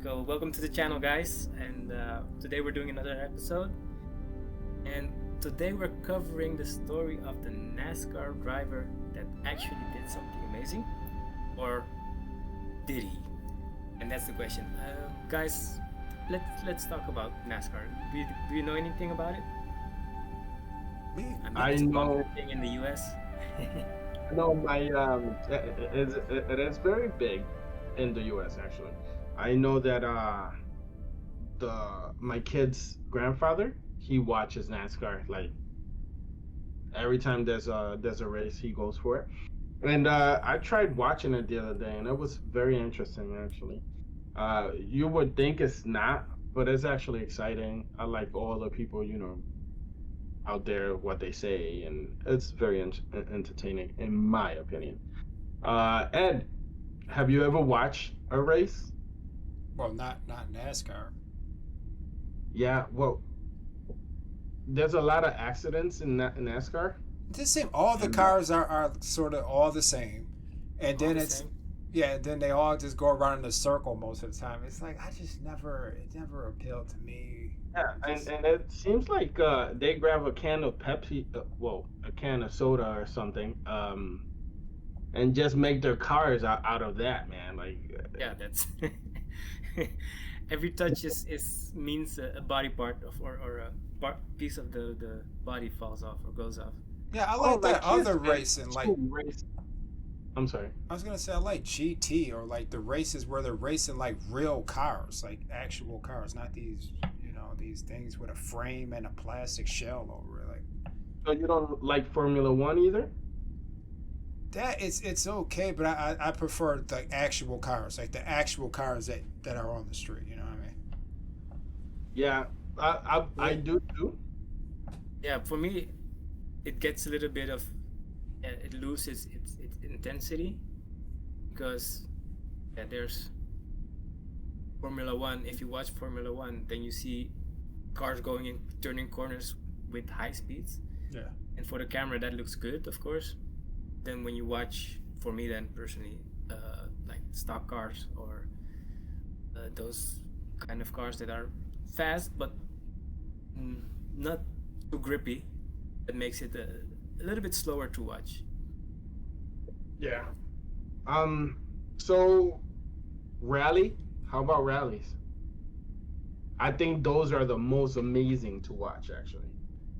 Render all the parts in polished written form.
So, welcome to the channel, guys. And today we're doing another episode. And today we're covering the story of the NASCAR driver that actually did something amazing. Or did he? And that's the question. Guys, let's talk about NASCAR. Do you know anything about it? I It's a know. popular thing in the US. No, it is very big in the U.S. actually. I know that my kid's grandfather, he watches NASCAR like every time there's a race he goes for it. And I tried watching it the other day, and it was very interesting actually. You would think it's not, but it's actually exciting. I like all the people out there what they say, and it's very entertaining in my opinion. Ed, have you ever watched a race? Well, not NASCAR. Yeah, well, there's a lot of accidents in NASCAR. It just seems all the And cars are sort of all the same, and All then the it's same. yeah, then they all just go around in a circle most of the time. It's like it never appealed to me. yeah, Just and it seems like they grab a can of Pepsi, well, a can of soda or something, and just make their cars out of that, man. Like, Yeah, that's every touch is means a body part of or a piece of the body falls off or goes off. yeah, I oh, like like that kids, other man, racing. Like to race. I'm sorry. I was gonna say, I like GT or like the races where they're racing like real cars, like actual cars, not these these things with a frame and a plastic shell over it. Like So you don't like Formula One either? that it's okay, but I prefer the actual cars, like the actual cars that are on the street. You know what I mean? Yeah, I Yeah, do too. yeah. For me, it gets a little bit of it loses its intensity because there's Formula One. If you watch Formula One, then you see cars going in turning corners with high speeds, Yeah. and for the camera that looks good, of course. Then when you watch, for me, then personally, like stock cars or those kind of cars that are fast but mm, not too grippy, that makes it a little bit slower to watch. Yeah. Um. So, rally. How about rallies? I think those are the most amazing to watch, actually.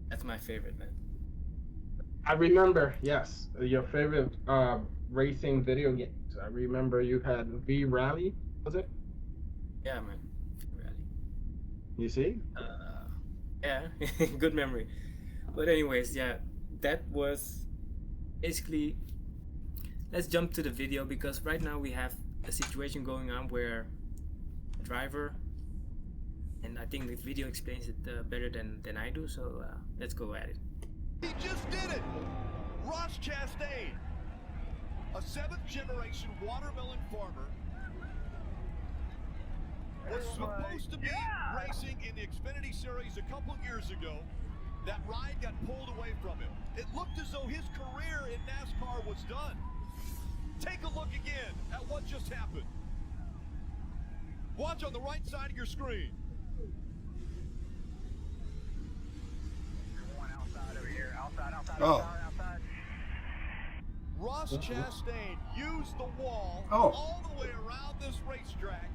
That's my favorite, man. I remember, yes, your favorite racing video games. I remember you had V Rally, was it? Yeah, man. Rally. You see? Yeah, good memory. But anyways, yeah, that was basically. Let's jump to the video because right now we have a situation going on where a driver, and I think the video explains it better than I do. So let's go at it. He just did it! Ross Chastain, a seventh-generation watermelon farmer, was supposed to be racing in the Xfinity Series a couple years ago. That ride got pulled away from him. It looked as though his career in NASCAR was done. Take a look again at what just happened. Watch on the right side of your screen. Oh. Ross Chastain used the wall Oh. all the way around this racetrack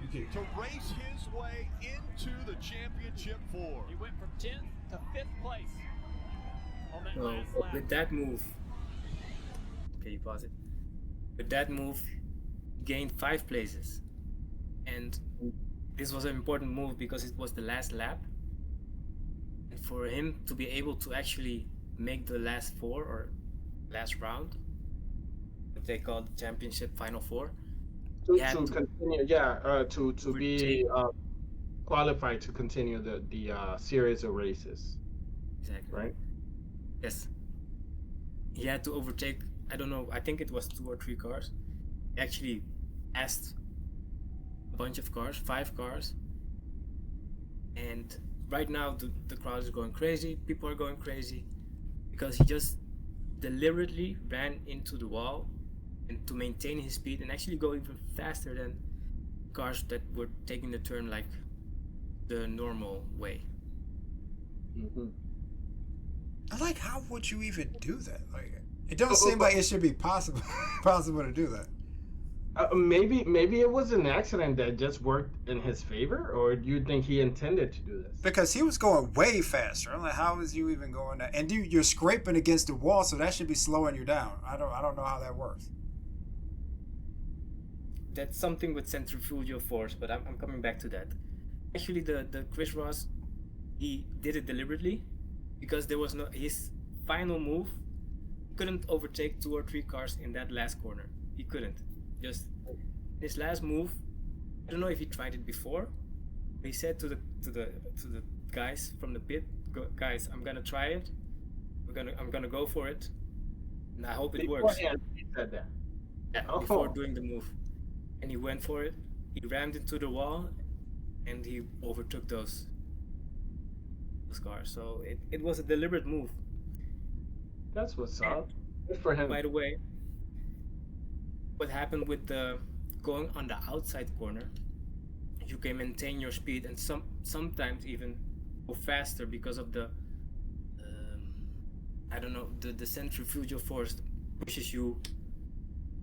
Okay. to race his way into the championship four. He went from 10th to 5th place on that So last lap. with that move, can you pause it? With that move, gained 5 places, and this was an important move because it was the last lap, and for him to be able to actually make the last four or last round, what they call the championship final four, he had To to continue, yeah, to overtake. be qualified to continue the series of races, Exactly. right? Yes. He had to overtake. I don't know. I think it was 2 or 3 cars. He actually passed a bunch of cars, 5 cars, and right now the crowd is going crazy. People are going crazy because he just deliberately ran into the wall and to maintain his speed and actually go even faster than cars that were taking the turn like the normal way. Mm-hmm. Like, how would you even do that? Like, it doesn't seem like it should be possible to do that. Maybe it was an accident that just worked in his favor, or do you think he intended to do this? Because he was going way faster. I'm like, how is you even going that? And you're scraping against the wall, so that should be slowing you down. I don't know how that works. That's something with centrifugal force, but I'm coming back to that. Actually, the Chris Ross, he did it deliberately because there was no his final move. He couldn't overtake 2 or 3 cars in that last corner. He couldn't. Just his last move. I don't know if he tried it before. He said to the guys from the pit, guys, I'm gonna try it. I'm gonna go for it, and I hope it works. He said that. Yeah, before doing the move, and he went for it. He rammed into the wall, and he overtook those cars. So it was a deliberate move. That's what's up. Good for him. By the way, what happened with the going on the outside corner, you can maintain your speed and sometimes even go faster because of the I don't know, the centrifugal force pushes you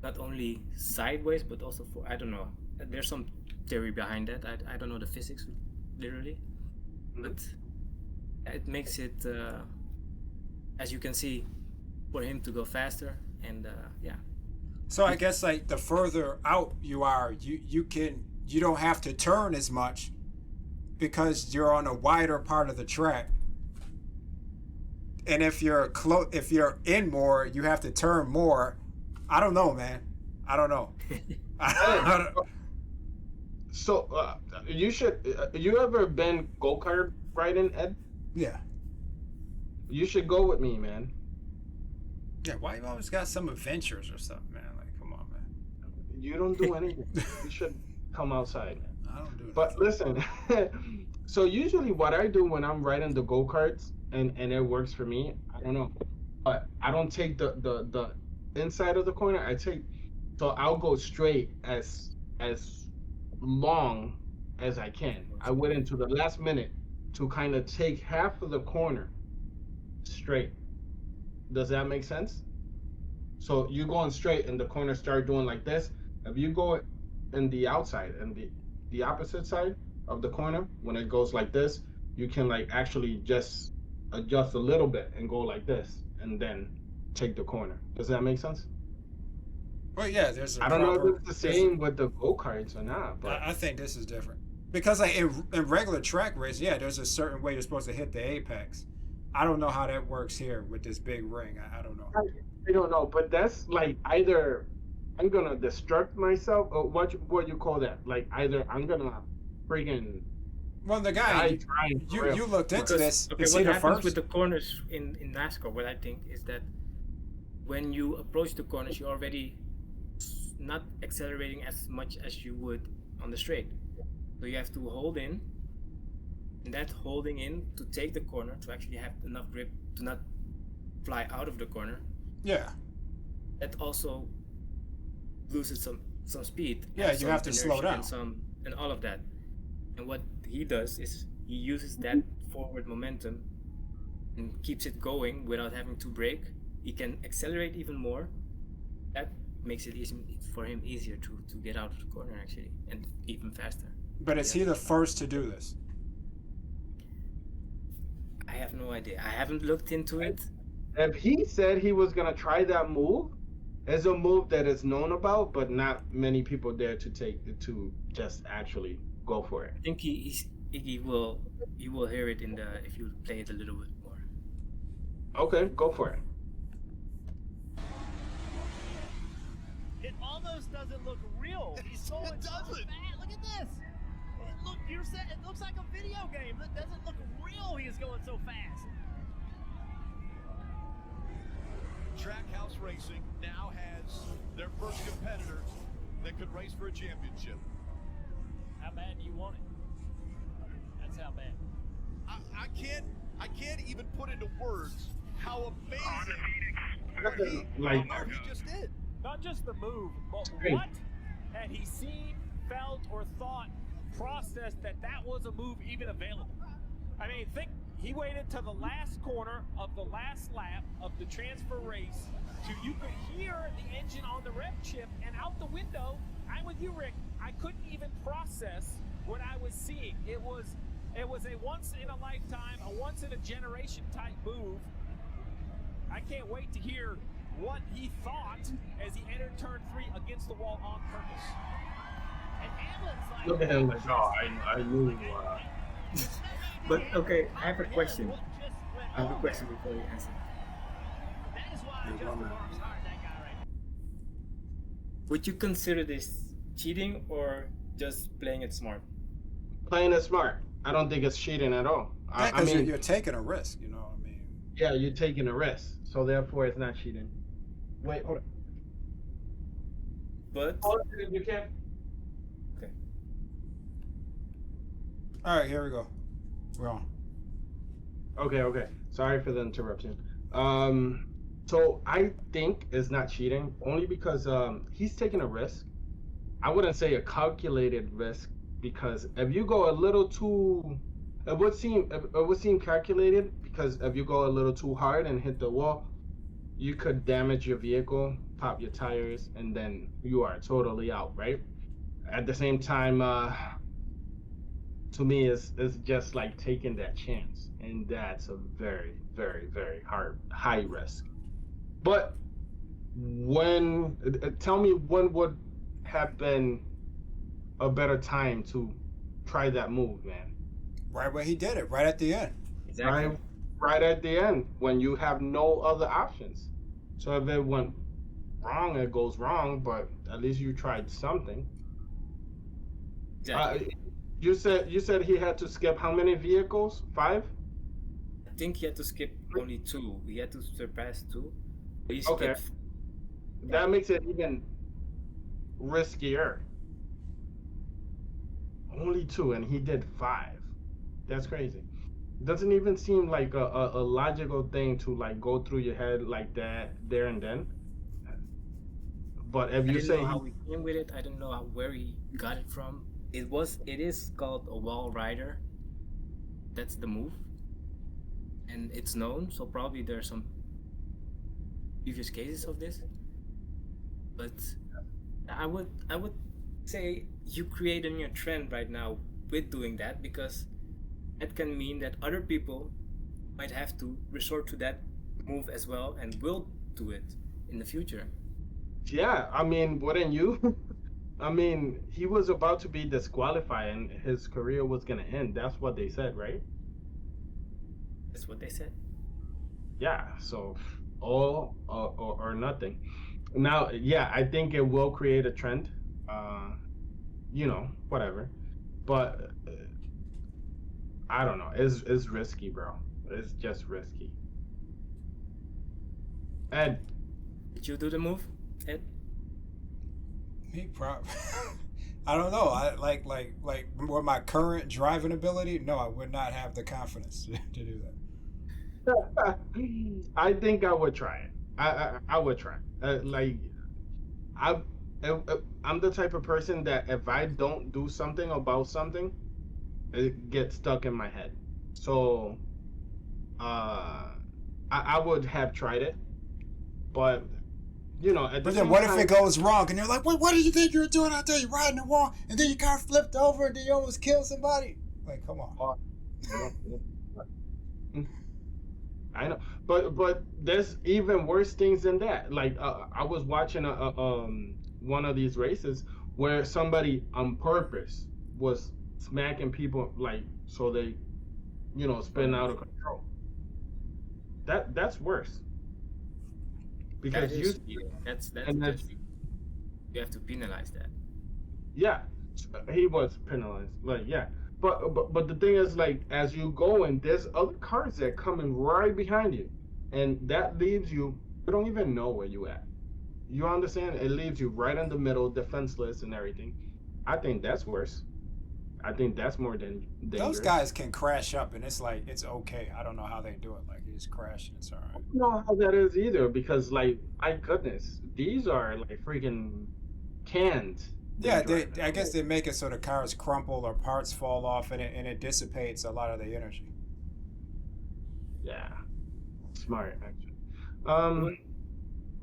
not only sideways but also for, I don't know, there's some theory behind that. I don't know the physics literally, but it makes it as you can see, for him to go faster, and yeah. So I guess like the further out you are, you don't have to turn as much because you're on a wider part of the track. And if you're in more, you have to turn more. I don't know, man. I don't know. So you should. You ever been go-kart riding, Ed? Yeah. You should go with me, man. Yeah. Why you always got some adventures or something, man? Like, come on, man. You don't do anything. You should come outside, man. I don't do it. But listen, so usually what I do when I'm riding the go-karts and it works for me, I don't know, but I don't take the inside of the corner. So I'll go straight as long as I can. I wait until the last minute to kind of take half of the corner straight. Does that make sense? So you going straight and the corner start doing like this. If you go in the outside and the opposite side of the corner, when it goes like this, you can like actually just adjust a little bit and go like this and then take the corner. Does that make sense? Well, yeah, there's I don't know if it's the same with the go-karts or not, but I think this is different. Because like in regular track race, yeah, there's a certain way you're supposed to hit the apex. I don't know how that works here with this big ring. I don't know. I don't know, but that's like either I'm gonna destruct myself or what you call that? Like either I'm gonna freaking Well, the guy you looked into this. Okay, is what he the happens first? with the corners in NASCAR, what I think is that when you approach the corners, you're already not accelerating as much as you would on the straight. So you have to hold in, and that holding in to take the corner, to actually have enough grip to not fly out of the corner, Yeah. that also loses some speed. Yeah, and you some have to slow inertia down. and all of that. And what he does is he uses that forward momentum and keeps it going without having to brake. He can accelerate even more. That makes it easy for him, easier to get out of the corner actually, and even faster. But is he the first to do this? I have no idea. I haven't looked into it. if he said he was gonna try that move, it's a move that is known about, but not many people dare to just actually go for it. I think you will hear it if you play it a little bit more. Okay, go for it. It almost doesn't look real. He's going It so doesn't. fast. Look at this. It looks like a video game. It doesn't look real. He is going so fast. Trackhouse Racing now has their first competitor that could race for a championship. How bad do you want it? That's how bad. I can't even put into words how amazing what he Like just did. Not just the move, but Great. what had he seen, felt, or thought, processed that was a move even available? I mean, think he waited to the last corner of the last lap of the transfer race to you could hear the engine on the rev chip, and out the window, I'm with you, Rick, I couldn't even process what I was seeing. It was a once in a lifetime, a once in a generation type move. I can't wait to hear what he thought as he entered turn 3 against the wall on purpose. And Hamlin's like, Look at him like, oh, I knew. But okay, I have a question. I have a question before you answer. that is why Justin Barnes hired that guy right now. Would you consider this cheating or just playing it smart? Playing it smart. I don't think it's cheating at all. I Because mean, you're taking a risk, you know what I mean? yeah, you're taking a risk, so therefore it's not cheating. Wait, hold on. But You can't. okay, All right, here we go. We're on. Okay. Sorry for the interruption. So I think it's not cheating only because he's taking a risk. I wouldn't say a calculated risk because if you go a little too, it would seem calculated because if you go a little too hard and hit the wall, you could damage your vehicle, pop your tires, and then you are totally out, right? At the same time, to me, it's just like taking that chance, and that's a very, very, very high risk. But tell me when would have been a better time to try that move, man? Right where he did it, right at the end. exactly. Right at the end when you have no other options. So if it went wrong, it goes wrong, but at least you tried something. Exactly. You said he had to skip how many vehicles? 5? I think he had to skip only 2. He had to surpass 2. But he Okay. skipped. That makes it even riskier. Only 2, and he did 5. That's crazy. Doesn't even seem like a logical thing to like go through your head like that there and then. But if I you didn't say know how he came with it. I don't know where he got it from. It is called a wall rider. That's the move, and it's known. So probably there are some previous cases of this. But I would say you create a new trend right now with doing that, because that can mean that other people might have to resort to that move as well and will do it in the future. yeah, I mean, wouldn't you? I mean, he was about to be disqualified and his career was gonna end. That's what they said, right? That's what they said. Yeah, so all or nothing. Now, yeah, I think it will create a trend. Whatever. But I don't know. It's risky, bro. It's just risky. Ed, Did you do the move, Ed? Me probably. I don't know. I like with my current driving ability. No, I would not have the confidence to do that. I think I would try it. I would try. I I'm the type of person that if I don't do something about something, it gets stuck in my head. So, I would have tried it, but at the But then same what if time, it goes wrong and you're like, what did you think you were doing out there? You're riding the wall and then your car flipped over and then you almost killed somebody. Like, come on. I know, but there's even worse things than that. Like I was watching one of these races where somebody on purpose was smacking people like so they, spin out of control. That's worse. Because That is cheating. That's and that's just, you have to penalize that. yeah, he was penalized. Like yeah, but the thing is like as you go and there's other cars that coming right behind you, and that leaves you don't even know where you at. You understand? It leaves you right in the middle, defenseless and everything. I think that's worse. I think that's more than dangerous. Those guys can crash up, and it's like it's okay. I don't know how they do it. Like you just crash, and it's all I right. don't know how that is either, because like, my goodness, these are like freaking cans. Yeah, they're I guess they make it so the cars crumple or parts fall off, and it dissipates a lot of the energy. Yeah, smart actually.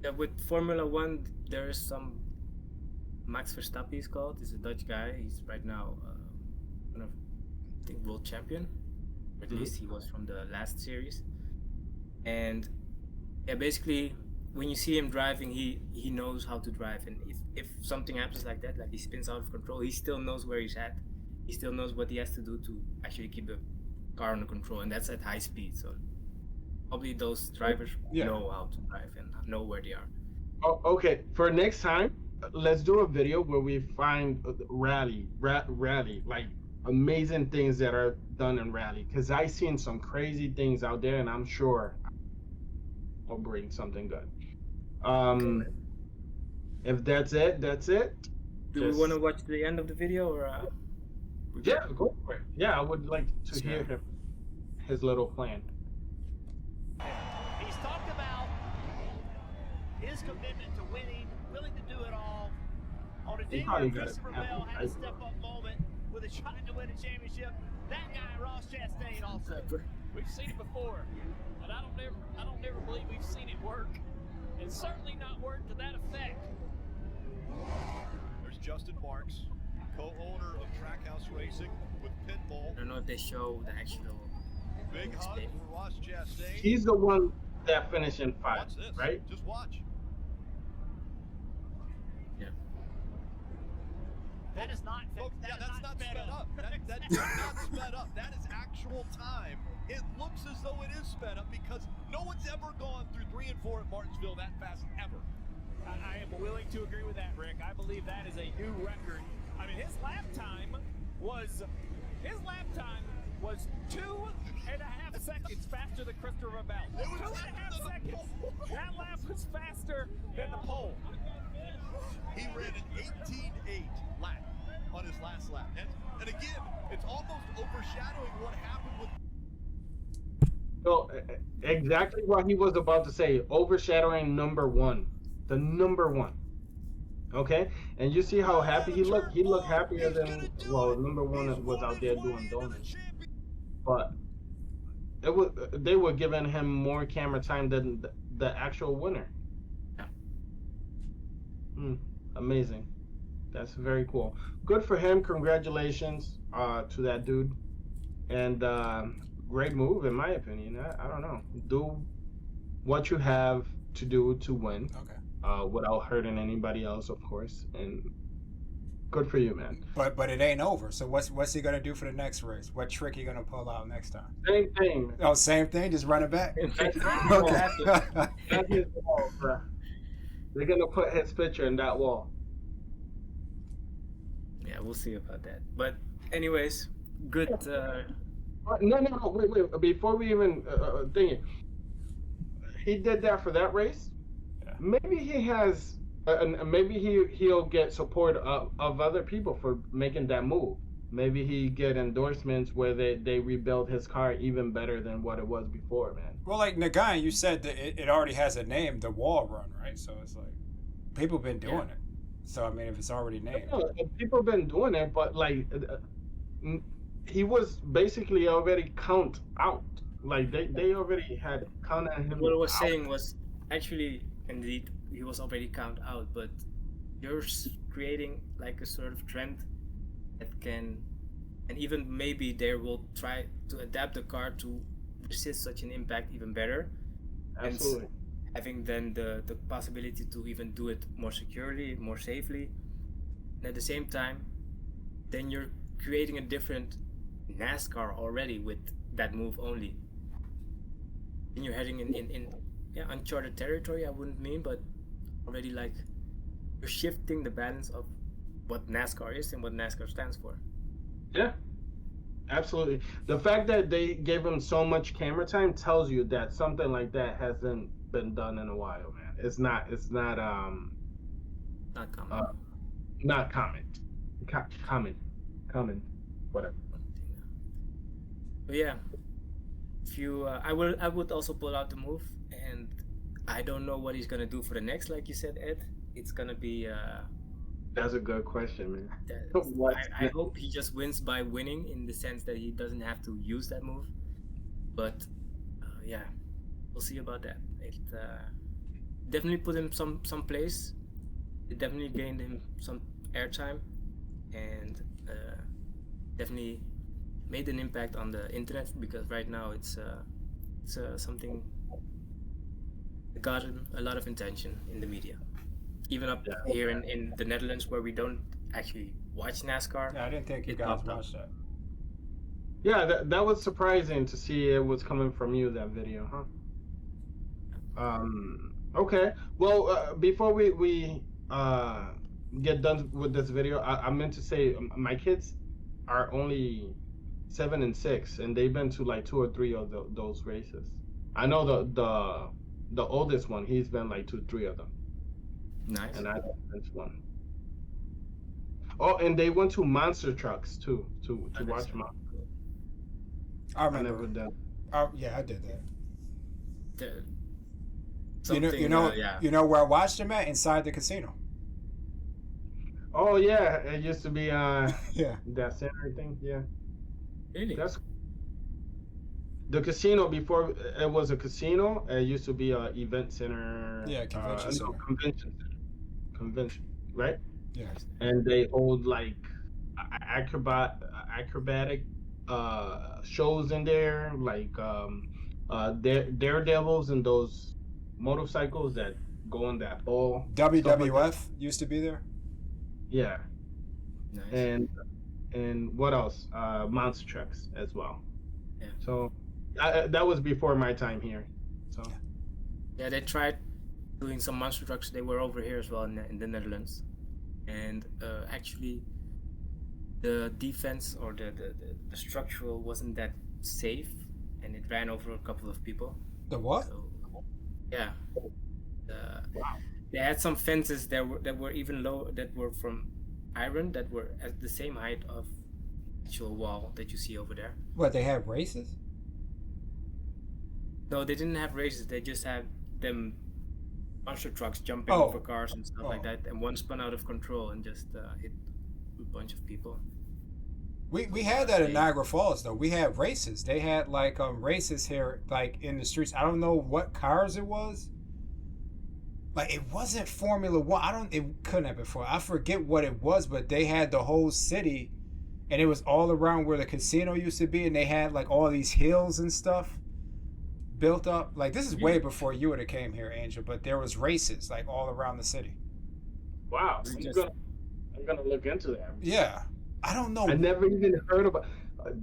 Yeah, with Formula One, there is some Max Verstappen. He's called. He's a Dutch guy. He's right now one of, I think, world champion. Or at least he was from the last series. And yeah, basically, when you see him driving, he knows how to drive. And if something happens like that, like he spins out of control, he still knows where he's at. He still knows what he has to do to actually keep the car under control, and that's at high speed. So probably those drivers know how to drive and know where they are. Oh, okay. For next time, let's do a video where we find rally, like amazing things that are done in rally. Because I've seen some crazy things out there, and I'm sure I'll bring something good. If that's it, that's it. Do we want to watch the end of the video, or? Yeah, go for it. Yeah, I would like to hear his little plan. He's talked about his commitment to winning, willing to do it all. On a day where Christopher Bell had a step-up moment with a shot to win a championship, that guy, Ross Chastain, also. We've seen it before, but I don't never believe we've seen it work, and certainly not work to that effect. There's Justin Marks, co-owner of Trackhouse Racing with Pitbull. I don't know if they show the actual. Big hug for Ross Chastain. He's the one that finished in 5, Watch this. right? Just watch. Yeah. That is not Folks, that that's is not sped sped up. That's not sped up. That is actual time. It looks as though it is sped up because no one's ever gone through 3 and 4 at Martinsville that fast ever. I am willing to agree with that, Rick. I believe that is a new record. I mean, his lap time was 2.5 seconds faster than Christopher Bell. It was 2.5 seconds. That lap was faster than the pole. He ran an 18.8 lap on his last lap. And again, it's almost overshadowing what happened with. So exactly what he was about to say, overshadowing number 1, the number 1. Okay, and you see how happy he looked. He looked happier than number 1 was out there doing donuts. But they were giving him more camera time than the actual winner. Amazing. That's very cool. Good for him. Congratulations to that dude. And great move, in my opinion. I don't know. Do what you have to do to win. Okay. Without hurting anybody else, of course. And good for you, man. But it ain't over. So what's he gonna do for the next race? What trick he gonna pull out next time? Same thing, man. Oh, same thing. Just run it back. That his wall, bro. They're gonna put his picture in that wall. Yeah, we'll see about that. But anyways, good. No, wait. Before we even think it, he did that for that race. Yeah. Maybe he has, maybe he'll get support of other people for making that move. Maybe he get endorsements where they rebuild his car even better than what it was before, man. Well, like Nagayan, you said that it already has a name, the Wall Run, right? So it's like people been doing it. So I mean, if it's already named, people been doing it, but like he was basically already count out. Like they already had counted him. What I was saying was actually, indeed, he was already count out, but you're creating like a sort of trend that can, and even maybe they will try to adapt the car to resist such an impact even better. Absolutely. And having then the possibility to even do it more securely, more safely. And at the same time, then you're creating a different NASCAR already with that move only. And you're heading in uncharted territory, I wouldn't mean, but already like you're shifting the balance of what NASCAR is and what NASCAR stands for. Yeah, absolutely. The fact that they gave him so much camera time tells you that something like that hasn't been done in a while, man. It's not common. Not common. Common. whatever. But yeah, if you, I would also pull out the move, and I don't know what he's gonna do for the next. Like you said, Ed, it's gonna be. That's a good question, man. I hope he just wins by winning, in the sense that he doesn't have to use that move. But yeah, we'll see about that. It definitely put him some place. It definitely gained him some airtime, and definitely made an impact on the internet, because right now it's something that got a lot of attention in the media, even up here in the Netherlands, where we don't actually watch NASCAR. Yeah, I didn't think you guys watched that. Yeah, that was surprising to see it was coming from you, that video, huh? Okay. Well, before we get done with this video, I meant to say my kids are only 7 and 6, and they've been to like 2 or 3 of those races. I know the oldest one, he's been like 2, 3 of them. Nice. And I went to one. Oh, and they went to monster trucks too to watch monster. I remember. never done. Yeah, I did that. You know where I watched them at? Inside the casino. Oh yeah, it used to be Yeah. that center thing. Yeah, Really? that's the casino before it was a casino. It used to be a event center. Yeah, convention center. Convention center. Convention, right? Yeah. And they hold like acrobatic shows in there, like daredevils and those motorcycles that go on that pole. WWF used to be there. Yeah. Nice. And what else? Monster trucks as well. Yeah. So that was before my time here. So Yeah, they tried doing some monster trucks. They were over here as well in the Netherlands, and actually, the defense or the structural wasn't that safe, and it ran over a couple of people. The what? So, yeah. They had some fences that were even low, that were from iron, that were at the same height of the actual wall that you see over there. What, they had races? No, they didn't have races. They just had them monster trucks jumping Oh. over cars and stuff like Oh. that, and one spun out of control and just hit a bunch of people. We had that in Niagara Falls though. We had races. They had like races here, like in the streets. I don't know what cars it was. Like it wasn't Formula One. It couldn't have been I forget what it was, but they had the whole city, and it was all around where the casino used to be, and they had like all these hills and stuff built up. Like this is way before you would have came here, Angel. But there was races like all around the city. wow, I'm gonna look into that. Yeah, I don't know. I never even heard about.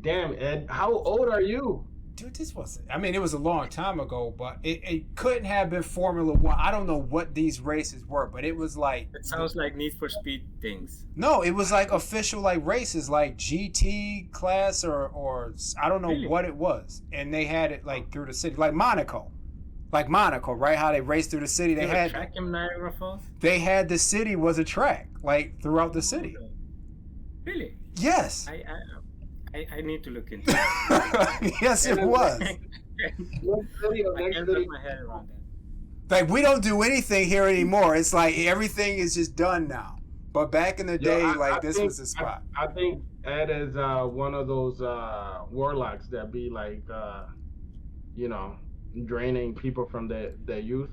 Damn, Ed, how old are you? Dude, this wasn't. I mean, it was a long time ago, but it couldn't have been Formula One. I don't know what these races were, but it was like. It sounds like Need for Speed things. No, it was like official like races, like GT class or I don't know Really? what it was, and they had it like through the city, like Monaco, right? How they raced through the city. They had track in Niagara Falls. They had the city was a track like throughout the city. Really? Yes. I need to look into it. Yes, it was. I can't wrap my head around that. Like we don't do anything here anymore. It's like everything is just done now. But back in the day, this was the spot. I think Ed is one of those warlocks that be like, draining people from their youth.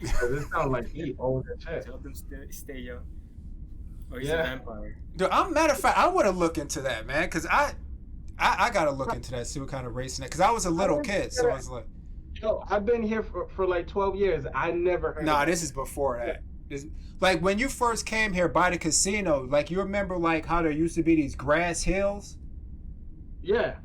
So this sounds like he old as shit. Help them stay young. Or he's a vampire. Dude, matter of fact, I want to look into that, man, because I gotta look into that, see what kind of racing that. Because I was a little kid, so I was like, yo, I've been here for like 12 years. I never heard. Nah, this is before that. Like when you first came here by the casino, like you remember like how there used to be these grass hills. Yeah.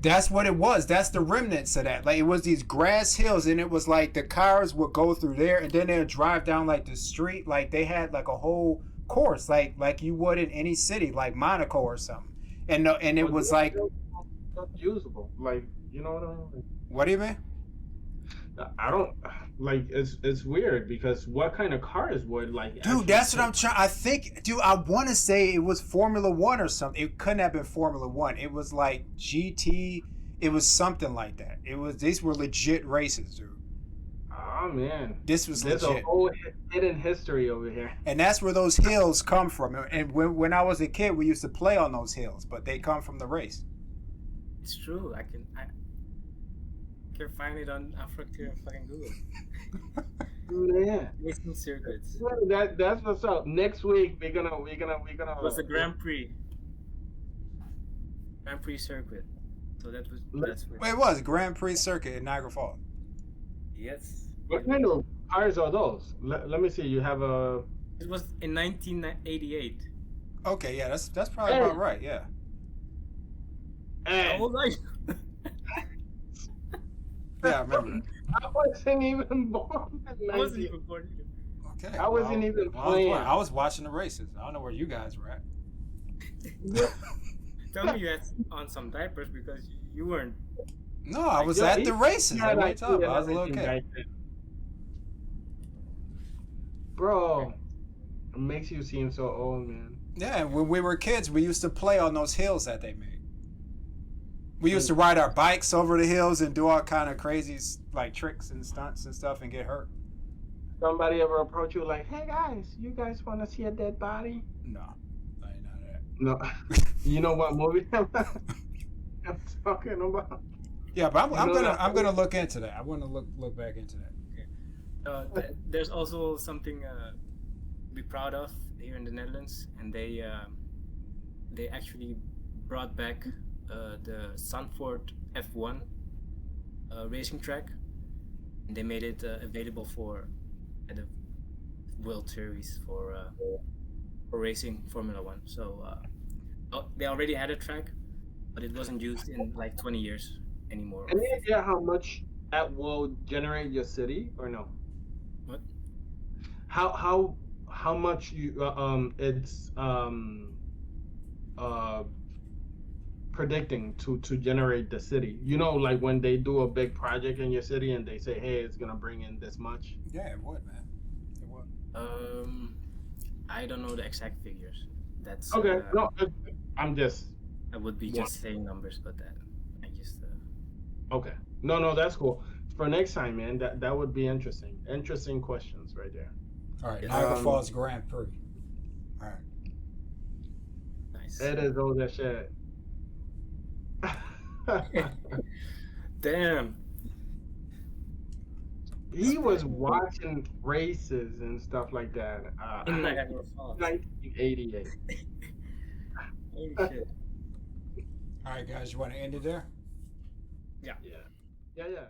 That's what it was. That's the remnants of that. Like it was these grass hills, and it was like the cars would go through there, and then they'd drive down like the street. Like they had like a whole course, like you would in any city, like Monaco or something. And it was like usable. Like, you know what I mean? What do you mean? I don't. Like it's weird because what kind of cars would like? Dude, that's what I'm trying. I think, dude, I want to say it was Formula One or something. It couldn't have been Formula One. It was like GT. It was something like that. These were legit races, dude. Oh man, This was there's legit. a whole hidden history over here. And that's where those hills come from. And when I was a kid, we used to play on those hills, but they come from the race. It's true. I can find it on Africa fucking Google. Yeah, Racing circuits. that's what's up. Next week we're gonna. It was a Grand Prix circuit. So that's where. Wait, it was Grand Prix circuit in Niagara Falls. Yes. What kind of cars are those? Let me see. You have a. It was in 1988. Okay, yeah, that's probably about right. Yeah. Hey, How old are you? Yeah, I remember. I wasn't even born. I wasn't even born either. Okay. I wasn't even playing. I was watching the races. I don't know where you guys were at. Tell me you had on some diapers because you weren't. No, I was Yo, at he- the races. Yeah, Like, what are you like, talking about? I was a yeah, little kid. back then. Bro, it makes you seem so old, man. Yeah, when we were kids, we used to play on those hills that they made. We used to ride our bikes over the hills and do all kind of crazy like tricks and stunts and stuff and get hurt. Somebody ever approach you like, "Hey guys, you guys want to see a dead body?" No, I ain't know that. No. You know what movie I'm talking about? Yeah, but I'm You know that- gonna look into that. I want to look back into that. There's also something to be proud of here in the Netherlands, and they actually brought back the Zandvoort F1 racing track, and they made it available for the World Series for racing Formula One. So they already had a track, but it wasn't used in like 20 years anymore. Any idea how much that will generate your city or no? What? How much you it's predicting to generate the city? You know, like when they do a big project in your city and they say, "Hey, it's gonna bring in this much." Yeah, it would, man. It would. I don't know the exact figures. That's Okay, no, I'm just I would be just saying numbers, but I just okay. No, that's cool. For next time, man, that would be interesting. Interesting questions right there. All right, Niagara Falls Grand Prix. All right. nice. It is all that shit. Damn. He was watching races and stuff like that. In Niagara Falls. 1988. Holy shit. All right, guys, you want to end it there? Yeah. Yeah.